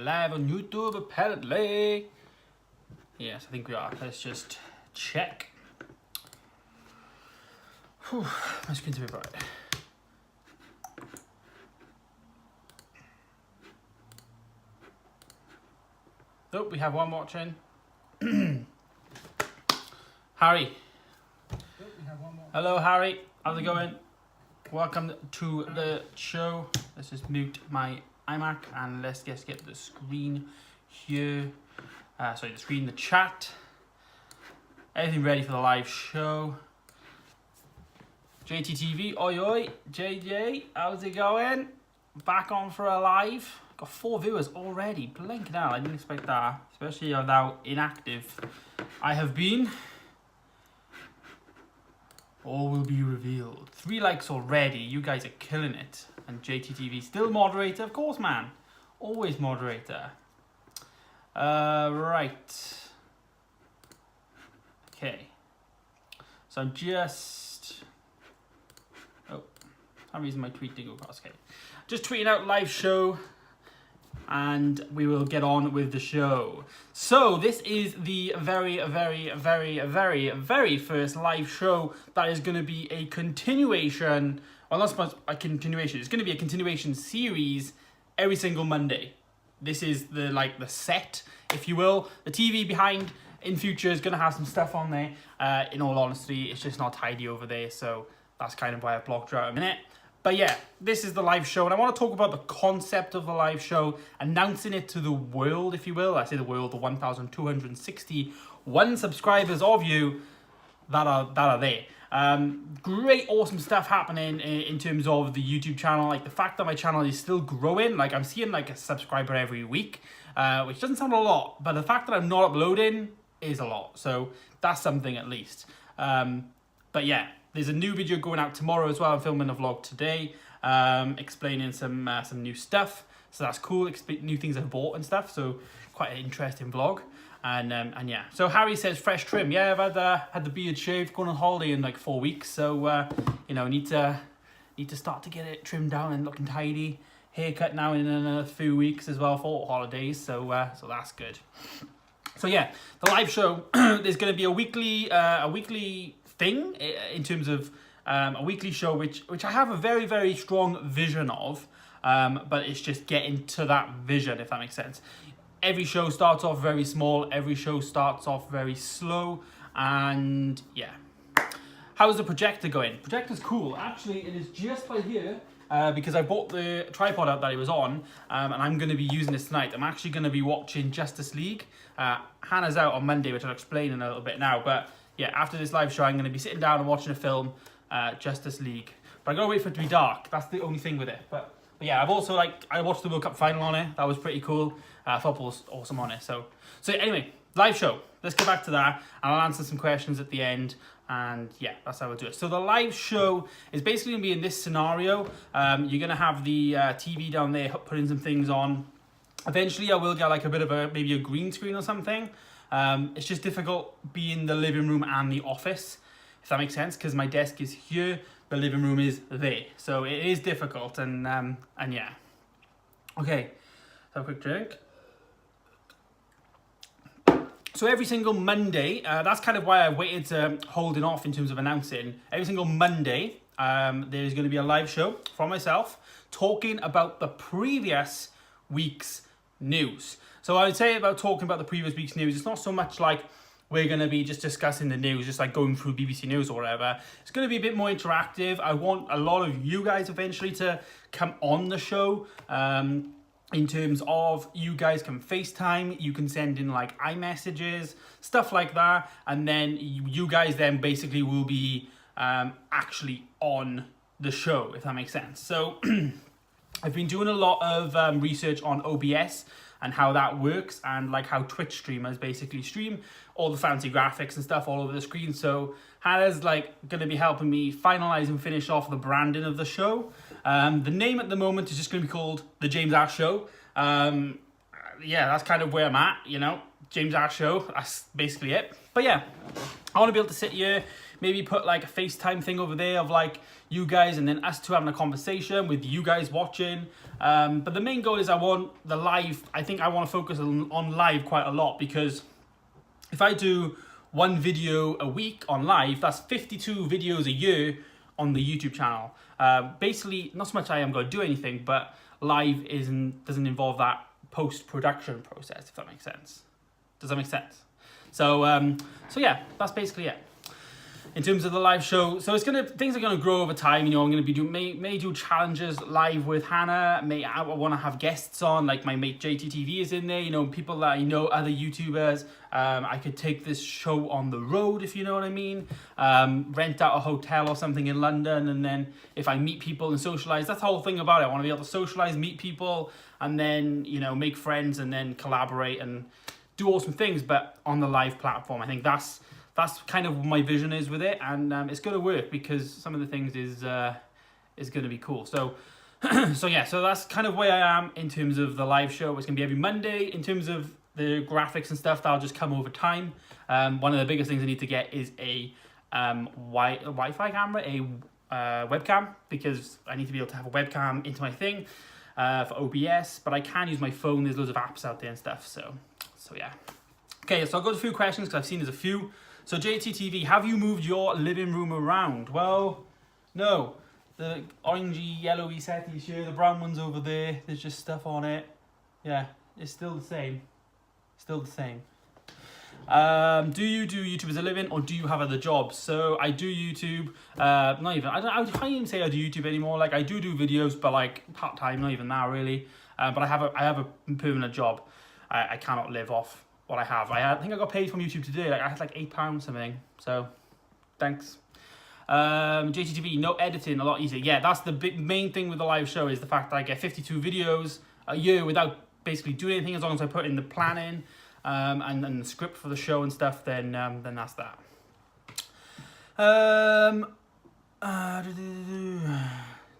live on YouTube apparently. Yes, I think we are. Let's just check. Whew, my screen's a bit bright. Oh, we have one watching. Harry. Hello, Harry. How's it going? Welcome to the show. Let's just mute my iMac and let's just get the screen here. Sorry, the screen, the chat. Everything ready for the live show. JTTV, oi oi. JJ, how's it going? Back on for a live. Got 4 viewers already. Blinking out. I didn't expect that, especially how inactive I have been. All will be revealed. 3 likes already. You guys are killing it. And JTTV still moderator, of course, man. Always moderator. Right. Okay. So I'm just. Oh, for some reason my tweet didn't go across. Okay. Just tweeting out live show. And we will get on with the show. So this is the very first live show that is going to be a continuation. Well, not so much a continuation. It's going to be a continuation series every single Monday. This is the set, if you will. The TV behind in future is going to have some stuff on there. In all honesty, it's just not tidy over there. So that's kind of why I blocked her out a minute. But yeah, this is the live show, and I want to talk about the concept of the live show, announcing it to the world, if you will. I say the world, the 1,261 subscribers of you that are there. Great, awesome stuff happening in terms of the YouTube channel. Like the fact that my channel is still growing. Like I'm seeing like a subscriber every week, which doesn't sound a lot, but the fact that I'm not uploading is a lot. So that's something at least. But yeah. There's a new video going out tomorrow as well. I'm filming a vlog today, explaining some new stuff. So that's cool. New things I've bought and stuff. So quite an interesting vlog. And yeah. So Harry says fresh trim. Yeah, I've had the beard shaved, going on holiday in like 4 weeks. So need to start to get it trimmed down and looking tidy. Haircut now in another few weeks as well for holidays. So that's good. So yeah, the live show. There's going to be a weekly thing in terms of a weekly show which I have a very strong vision of, but it's just getting to that vision, if that makes sense. Every show starts off very small, every show starts off very slow, and yeah. How's the projector going? Projector's cool. Actually, it is just by here, because I bought the tripod out that it was on, and I'm going to be using this tonight. I'm actually going to be watching Justice League. Hannah's out on Monday, which I'll explain in a little bit now, but yeah, after this live show, I'm going to be sitting down and watching a film, Justice League. But I got to wait for it to be dark. That's the only thing with it. But yeah, I've also I watched the World Cup final on it. That was pretty cool. Football's awesome on it. So anyway, live show. Let's get back to that. And I'll answer some questions at the end. And yeah, that's how we'll do it. So the live show is basically going to be in this scenario. You're going to have the TV down there, putting some things on. Eventually, I will get like a bit of maybe a green screen or something. It's just difficult being the living room and the office, if that makes sense, because my desk is here, the living room is there. So it is difficult, and yeah. Okay, let's have a quick drink. So every single Monday, that's kind of why I waited to holding off in terms of announcing. Every single Monday, there's going to be a live show from myself talking about the previous week's news. So I would say about talking about the previous week's news, it's not so much like we're going to be just discussing the news, just like going through BBC News or whatever. It's going to be a bit more interactive. I want a lot of you guys eventually to come on the show. In terms of you guys can FaceTime, you can send in like iMessages, stuff like that. And then you guys then basically will be actually on the show, if that makes sense. So I've been doing a lot of research on OBS and how that works, and like how Twitch streamers basically stream all the fancy graphics and stuff all over the screen. So Hannah's like going to be helping me finalize and finish off the branding of the show. The name at the moment is just going to be called The James Ash Show. Yeah, that's kind of where I'm at, James Ash Show, that's basically it. But yeah, I want to be able to sit here, maybe put like a FaceTime thing over there of like you guys and then us two having a conversation with you guys watching. But the main goal is I want the live. I think I want to focus on live quite a lot, because if I do one video a week on live, that's 52 videos a year on the YouTube channel. Basically, not so much I am going to do anything, but live doesn't involve that post-production process, if that makes sense. Does that make sense? So yeah, that's basically it. In terms of the live show, so things are gonna grow over time. You know, I'm gonna be may do challenges live with Hannah. I want to have guests on, like my mate JTTV is in there. You know, people that I know, other YouTubers. I could take this show on the road, if you know what I mean. Rent out a hotel or something in London, and then if I meet people and socialize, that's the whole thing about it. I want to be able to socialize, meet people, and then, you know, make friends, and then collaborate and do awesome things, but on the live platform. I think that's kind of what my vision is with it, and it's going to work because some of the things is going to be cool. So so that's kind of where I am in terms of the live show. It's going to be every Monday. In terms of the graphics and stuff, that'll just come over time. One of the biggest things I need to get is a Wi-Fi camera, a webcam, because I need to be able to have a webcam into my thing for OBS, but I can use my phone. There's loads of apps out there and stuff, so yeah. Okay, so I'll go to a few questions because I've seen there's a few. So JTTV, have you moved your living room around? Well, no. The orangey, yellowy settee's here, the brown one's over there. There's just stuff on it. Yeah, it's still the same. Still the same. Do you do YouTube as a living, or do you have other jobs? So I do YouTube. I can't even say I do YouTube anymore. Like, I do videos, but like part time, not even that really. But I have a permanent job. I cannot live off what I have. I think I got paid from YouTube today. Like, I had like £8 something. So thanks. JTTV, no editing, a lot easier. Yeah, that's the main thing with the live show, is the fact that I get 52 videos a year without basically doing anything. As long as I put in the planning and the script for the show and stuff, then that's that.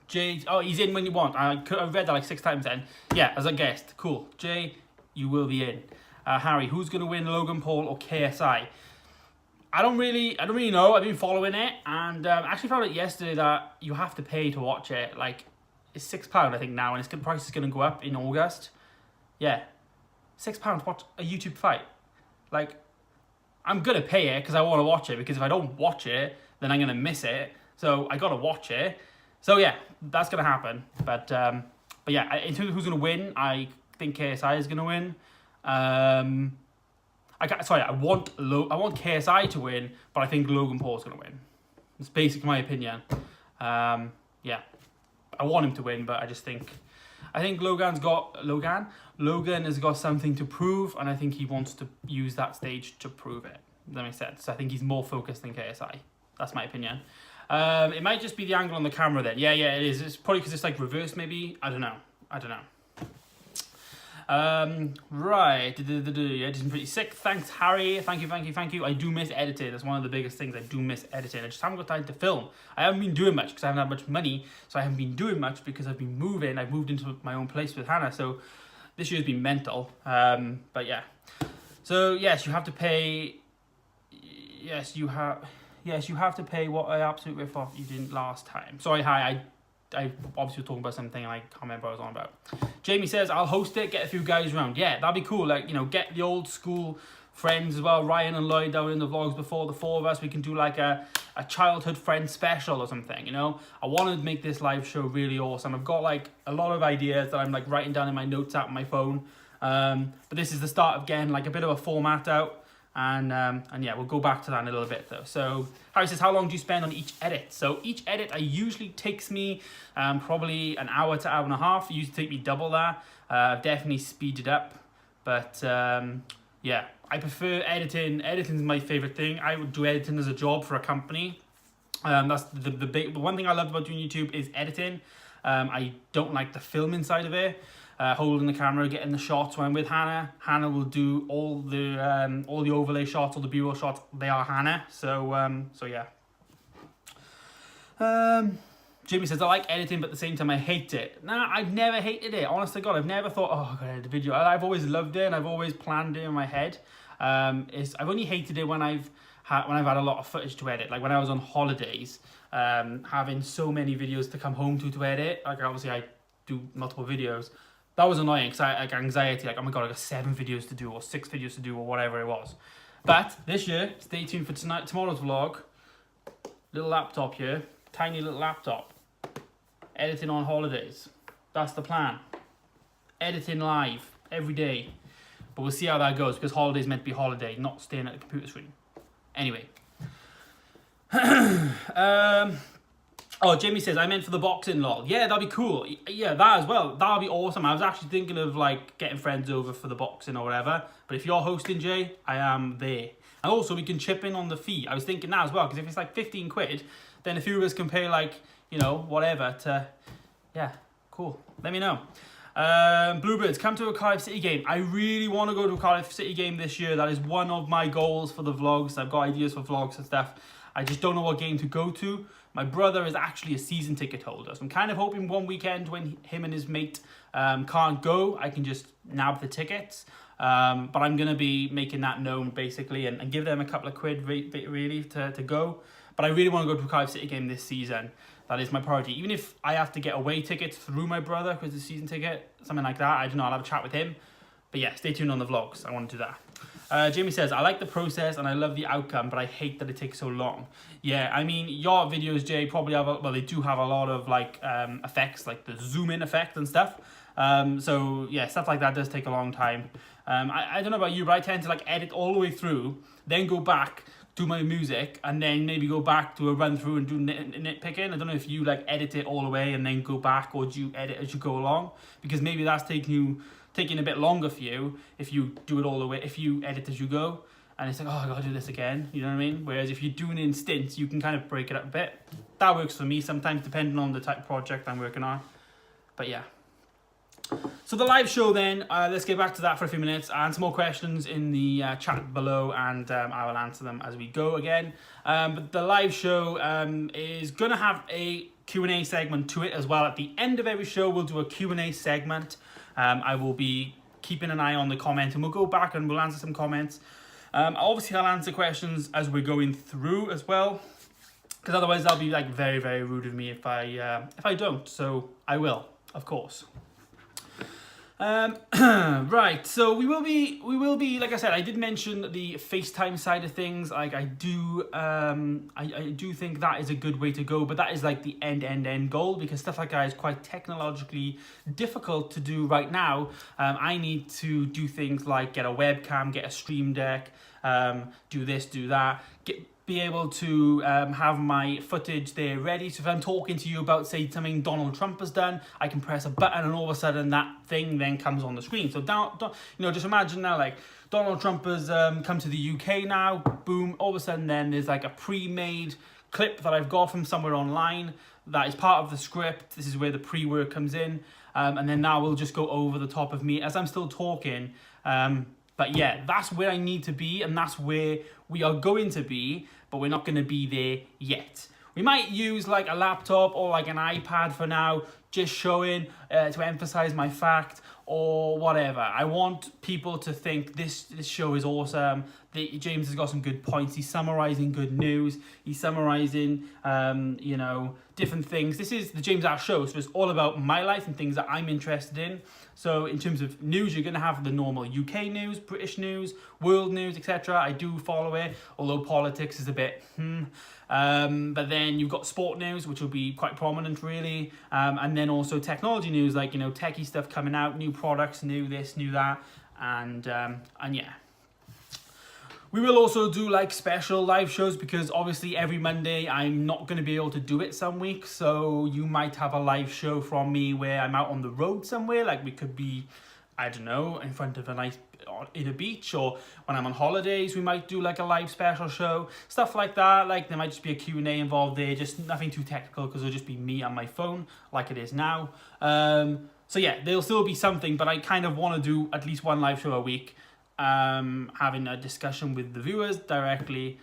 Jay, oh, he's in when you want. I read that like 6 times then. Yeah, as a guest. Cool. Jay, you will be in. Harry, who's going to win, Logan Paul or KSI? I don't really know. I've been following it, and actually found out yesterday that you have to pay to watch it. Like, it's £6 I think now, and the price is going to go up in August. Yeah, £6 to watch a YouTube fight. Like, I'm going to pay it because I want to watch it, because if I don't watch it, then I'm going to miss it. So I got to watch it. So yeah, that's going to happen. But yeah, in terms of who's going to win, I think KSI is going to win. I want KSI to win, but I think Logan Paul's going to win. It's basically my opinion. Yeah, I want him to win, but I think Logan has got something to prove, and I think he wants to use that stage to prove it. Does that make sense? I think he's more focused than KSI. That's my opinion. It might just be the angle on the camera then. Yeah, it is. It's probably because it's like reversed maybe. I don't know. Right. Yeah, just pretty sick. Thanks, Harry. Thank you. I do miss editing. That's one of the biggest things. I do miss editing. I just haven't got time to film. I haven't been doing much because I haven't had much money. So I haven't been doing much because I've been moving. I've moved into my own place with Hannah. So this year's been mental. But yeah. So yes, you have to pay. Yes, you have to pay what I absolutely ripped off you didn't last time. Sorry, hi. I obviously was talking about something and I can't remember what I was on about. Jamie says, I'll host it, get a few guys around. Yeah, that'd be cool. Like, you know, get the old school friends as well. Ryan and Lloyd down in the vlogs before, the 4 of us. We can do like a childhood friend special or something, you know. I want to make this live show really awesome. I've got like a lot of ideas that I'm like writing down in my notes app on my phone. But this is the start of getting like a bit of a format out. And yeah, we'll go back to that in a little bit though. So Harry says, how long do you spend on each edit? So each edit usually takes me probably an hour to hour and a half. It used to take me double that. I've definitely speeded up. But yeah, I prefer editing. Editing is my favorite thing. I would do editing as a job for a company. That's the one thing I love about doing YouTube is editing. I don't like the filming side of it. Holding the camera, getting the shots. When I'm with Hannah, Hannah will do all the overlay shots, all the B-roll shots. They are Hannah. So yeah. Jimmy says, I like editing, but at the same time I hate it. Nah, I've never hated it. Honest to God, I've never thought, oh, I gotta edit a video. I've always loved it, and I've always planned it in my head. I've only hated it when I've when I've had a lot of footage to edit. Like when I was on holidays, having so many videos to come home to edit. Like obviously I do multiple videos. That was annoying because I like anxiety. Like, oh my god, I got 7 videos to do or 6 videos to do or whatever it was. But this year, stay tuned for tomorrow's vlog. Little laptop here, tiny little laptop. Editing on holidays. That's the plan. Editing live every day. But we'll see how that goes because holidays meant to be holiday, not staying at the computer screen. Anyway. Oh, Jamie says, I meant for the boxing lol. Yeah, that'd be cool. Yeah, that as well. That'd be awesome. I was actually thinking of like getting friends over for the boxing or whatever. But if you're hosting, Jay, I am there. And also we can chip in on the fee. I was thinking that as well, because if it's like 15 quid, then a few of us can pay like, you know, whatever to, yeah, cool. Let me know. Bluebirds, come to a Cardiff City game. I really want to go to a Cardiff City game this year. That is one of my goals for the vlogs. I've got ideas for vlogs and stuff. I just don't know what game to go to. My brother is actually a season ticket holder, so I'm kind of hoping one weekend when him and his mate can't go, I can just nab the tickets. But I'm going to be making that known, basically, and give them a couple of quid, really, to go. But I really want to go to a Cardiff City game this season. That is my priority. Even if I have to get away tickets through my brother, because it's a season ticket, something like that, I don't know, I'll have a chat with him. But yeah, stay tuned on the vlogs. I want to do that. Jamie says, I like the process and I love the outcome, but I hate that it takes so long. Yeah, I mean, your videos, Jay, probably have, well, they do have a lot of like effects, like the zoom in effect and stuff. So yeah, stuff like that does take a long time. I don't know about you, but I tend to like edit all the way through, then go back, do my music, and then maybe go back to a run through and do nitpicking. I don't know if you like edit it all the way and then go back, or do you edit as you go along? Because maybe that's taking a bit longer for you if you do it all the way, if you edit as you go, and it's like, oh, I gotta do this again, you know what I mean? Whereas if you're doing it in stints, you can kind of break it up a bit. That works for me sometimes, depending on the type of project I'm working on. But yeah. So the live show then, let's get back to that for a few minutes, and some more questions in the chat below, and I will answer them as we go again. But the live show is going to have a Q&A segment to it as well. At the end of every show, we'll do a Q&A segment. I will be keeping an eye on the comments, and we'll go back and we'll answer some comments. Obviously, I'll answer questions as we're going through as well, because otherwise that'll be like very, very rude of me if I don't. So I will, of course. Right, so we will be, like I said, I did mention the FaceTime side of things. Like I do think that is a good way to go, but that is like the end goal, because stuff like that is quite technologically difficult to do right now. I need to do things like get a webcam, get a Stream Deck, do this, do that, be able to have my footage there ready. So if I'm talking to you about, say, something Donald Trump has done, I can press a button and all of a sudden that thing then comes on the screen. So just imagine now, like, Donald Trump has come to the UK now, boom, all of a sudden then there's like a pre-made clip that I've got from somewhere online that is part of the script. This is where the pre-work comes in, and then now we'll just go over the top of me as I'm still talking. But yeah, that's where I need to be, and that's where we are going to be, but we're not going to be there yet. We might use like a laptop or like an iPad for now, just showing to emphasize my fact or whatever. I want people to think this show is awesome. James has got some good points. He's summarizing good news. He's summarizing, different things. This is the James Ash Show, so it's all about my life and things that I'm interested in. So in terms of news, you're going to have the normal UK news, British news, world news, etc. I do follow it, although politics is a bit, but then you've got sport news, which will be quite prominent, really. And then also technology news, like, techie stuff coming out, new products, new this, new that. And yeah. We will also do like special live shows, because obviously every Monday I'm not going to be able to do it some weeks. So you might have a live show from me where I'm out on the road somewhere. Like we could be, I don't know, in front of in a beach, or when I'm on holidays, we might do like a live special show, stuff like that. Like there might just be a Q&A involved there, just nothing too technical, because it'll just be me on my phone like it is now. So yeah, there'll still be something, but I kind of want to do at least one live show a week. Having a discussion with the viewers directly,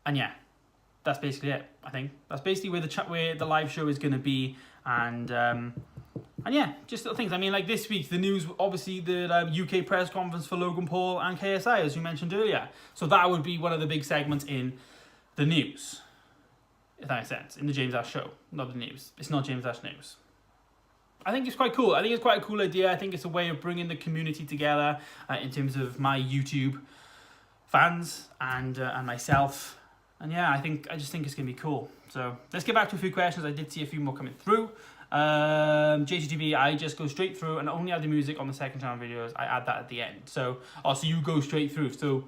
and yeah, that's basically it. I think that's basically where the live show is going to be, and And yeah, just little things. I mean, like this week, the news, obviously the UK press conference for Logan Paul and KSI, as you mentioned earlier. So that would be one of the big segments in the news, if that makes sense, in the James Ash show, not the news. It's not James Ash news. I think it's quite cool. I think it's quite a cool idea. I think it's a way of bringing the community together in terms of my YouTube fans and myself. And yeah, I just think it's going to be cool. So let's get back to a few questions. I did see a few more coming through. JCTV, I just go straight through and only add the music on the second channel videos. I add that at the end. So you go straight through. So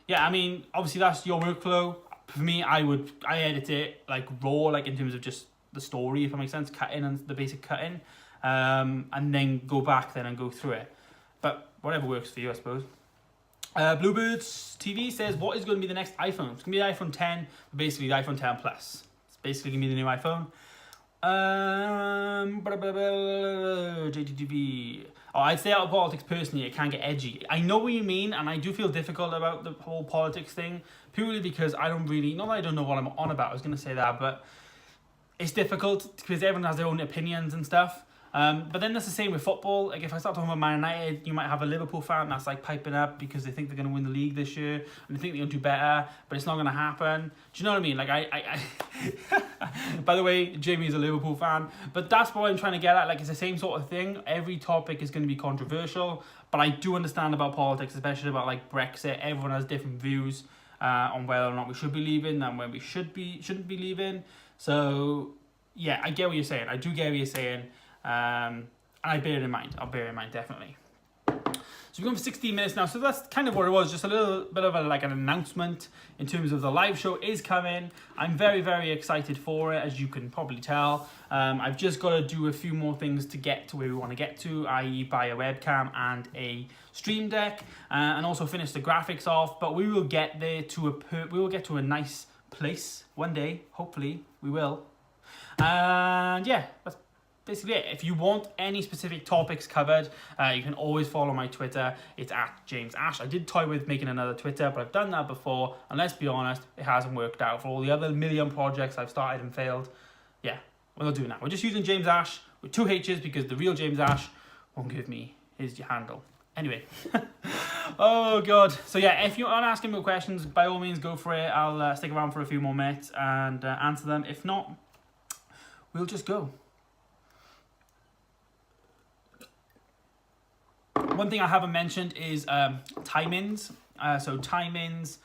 yeah, I mean, obviously that's your workflow. For me, I edit it like raw, like in terms of just the story, if that makes sense, cutting and the basic cutting, and then go back then and go through it. But whatever works for you, I suppose. Bluebirds TV says, what is going to be the next iPhone? It's going to be the iPhone 10, basically the iPhone 10 Plus. It's basically going to be the new iPhone. JTTV. I'd stay out of politics personally. It can get edgy. I know what you mean, and I do feel difficult about the whole politics thing, purely because I don't really, not that I don't know what I'm on about, I was going to say that, but it's difficult because everyone has their own opinions and stuff. But then that's the same with football. Like if I start talking about Man United, you might have a Liverpool fan that's like piping up because they think they're going to win the league this year and they think they're going to do better, but it's not going to happen. Do you know what I mean? Like I by the way, Jamie's a Liverpool fan, but that's what I'm trying to get at. Like it's the same sort of thing. Every topic is going to be controversial, but I do understand about politics, especially about like Brexit. Everyone has different views on whether or not we should be leaving and when we shouldn't be leaving. So yeah, I get what you're saying. I do get what you're saying. And I bear it in mind. I'll bear it in mind, definitely. So we're going for 16 minutes now. So that's kind of what it was. Just a little bit of like an announcement in terms of the live show is coming. I'm very, very excited for it, as you can probably tell. I've just got to do a few more things to get to where we want to get to, i.e. buy a webcam and a stream deck, and also finish the graphics off. But we will get there we will get to a nice place one day. Hopefully, we will. And yeah, that's basically it. If you want any specific topics covered, you can always follow my Twitter. It's at James Ash. I did toy with making another Twitter, but I've done that before, and let's be honest, it hasn't worked out for all the other million projects I've started and failed. Yeah, we're not doing that. We're just using James Ash with 2 H's because the real James Ash won't give me his handle. Anyway. Oh god. So yeah, if you want to ask more questions, by all means go for it. I'll stick around for a few more minutes and answer them. If not, we'll just go. One thing I haven't mentioned is time-ins. So time-ins,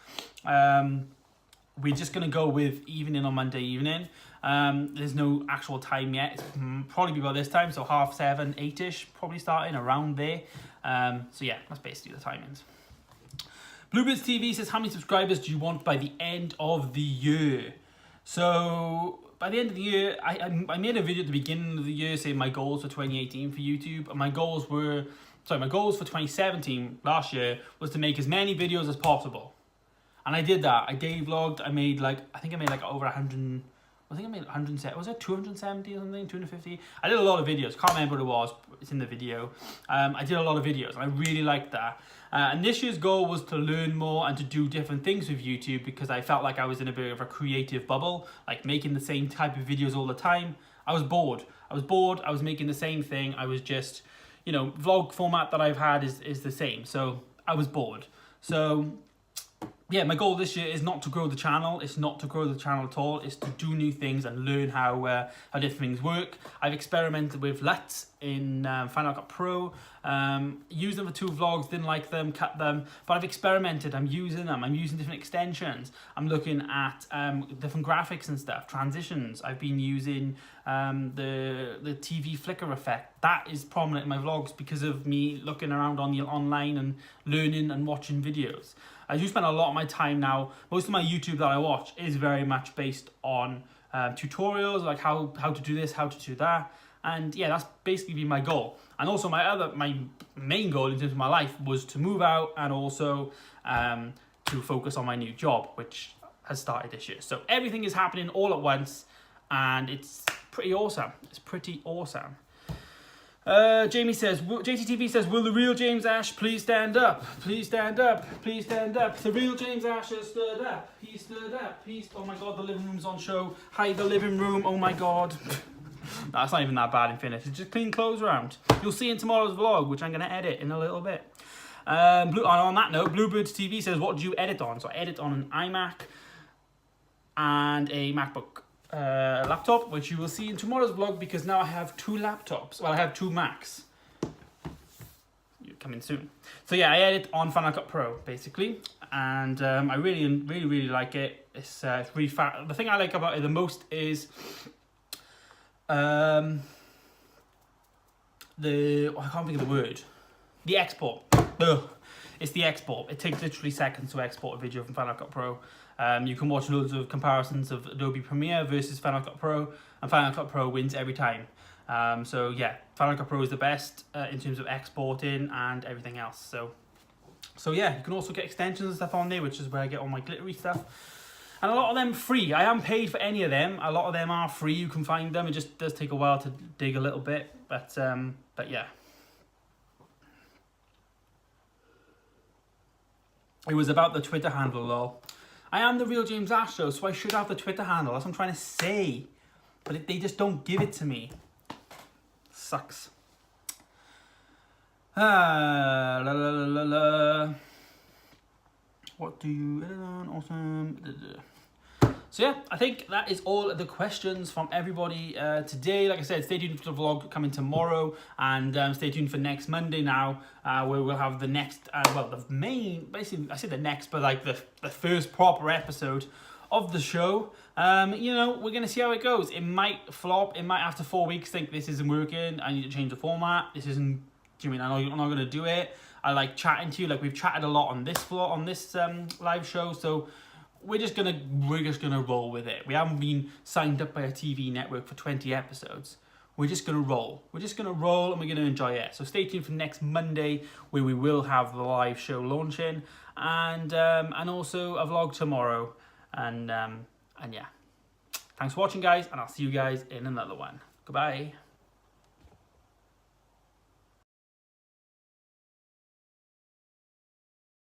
we're just going to go with evening on Monday evening. There's no actual time yet. It's probably be about this time, so 7:30, 8ish, probably starting around there. So yeah, that's basically the timings. Bluebirds TV says, how many subscribers do you want by the end of the year? So by the end of the year, I made a video at the beginning of the year saying my goals for 2018 for YouTube. And my goals for 2017, last year, was to make as many videos as possible. And I did that. I daily vlogged. I made like over 100. I think I made 170. Was it 270 or something? 250? I did a lot of videos. Can't remember what it was. It's in the video. I did a lot of videos, and I really liked that. And this year's goal was to learn more and to do different things with YouTube, because I felt like I was in a bit of a creative bubble, like making the same type of videos all the time. I was bored. I was making the same thing. I was just, vlog format that I've had is the same. So I was bored. So yeah, my goal this year is not to grow the channel. It's not to grow the channel at all. It's to do new things and learn how different things work. I've experimented with LUTs in Final Cut Pro. Used them for 2 vlogs, didn't like them, cut them. But I've experimented. I'm using them. I'm using different extensions. I'm looking at different graphics and stuff, transitions. I've been using the TV flicker effect. That is prominent in my vlogs because of me looking around on the online and learning and watching videos. I do spend a lot of my time now. Most of my YouTube that I watch is very much based on tutorials, like how to do this, how to do that. And yeah, that's basically been my goal. And also my main goal in terms of my life was to move out and also to focus on my new job, which has started this year. So everything is happening all at once, and it's pretty awesome. It's pretty awesome. JTTV says, will the real James Ash please stand up? Please stand up. Please stand up. The real James Ash has stood up. He stood up. Oh my god, the living room's on show. Hi, the living room. Oh my god. That's not even that bad in fairness. It's just clean clothes around. You'll see in tomorrow's vlog, which I'm going to edit in a little bit. On that note, Bluebirds TV says, what do you edit on? So I edit on an iMac and a MacBook laptop, which you will see in tomorrow's vlog, because now I have 2 laptops. Well, I have 2 Macs. You're coming soon. So yeah, I edit on Final Cut Pro, basically. And I really like it. It's really fast. The thing I like about it the most is I can't think of the word. The export. Ugh. It's the export. It takes literally seconds to export a video from Final Cut Pro. You can watch loads of comparisons of Adobe Premiere versus Final Cut Pro, and Final Cut Pro wins every time. So yeah, Final Cut Pro is the best in terms of exporting and everything else. So yeah, you can also get extensions and stuff on there, which is where I get all my glittery stuff. And a lot of them free. I haven't paid for any of them. A lot of them are free. You can find them. It just does take a while to dig a little bit, but yeah. It was about the Twitter handle, lol. I am the real James Astro, so I should have the Twitter handle. That's what I'm trying to say. But they just don't give it to me. Sucks. La la la la la. What do you edit on? Awesome. So yeah, I think that is all the questions from everybody today. Like I said, stay tuned for the vlog coming tomorrow, and stay tuned for next Monday now, where we'll have the next, the main, basically, I say the next, but like the first proper episode of the show. You know, we're going to see how it goes. It might flop. It might, after 4 weeks, think this isn't working. I need to change the format. This isn't, do you mean I know you're not going to do it? I like chatting to you. Like, we've chatted a lot on this vlog, on this live show, so we're just gonna roll with it. We haven't been signed up by a TV network for 20 episodes. We're just gonna roll. We're just gonna roll, and we're gonna enjoy it. So stay tuned for next Monday, where we will have the live show launching, and also a vlog tomorrow. And yeah, thanks for watching, guys, and I'll see you guys in another one. Goodbye.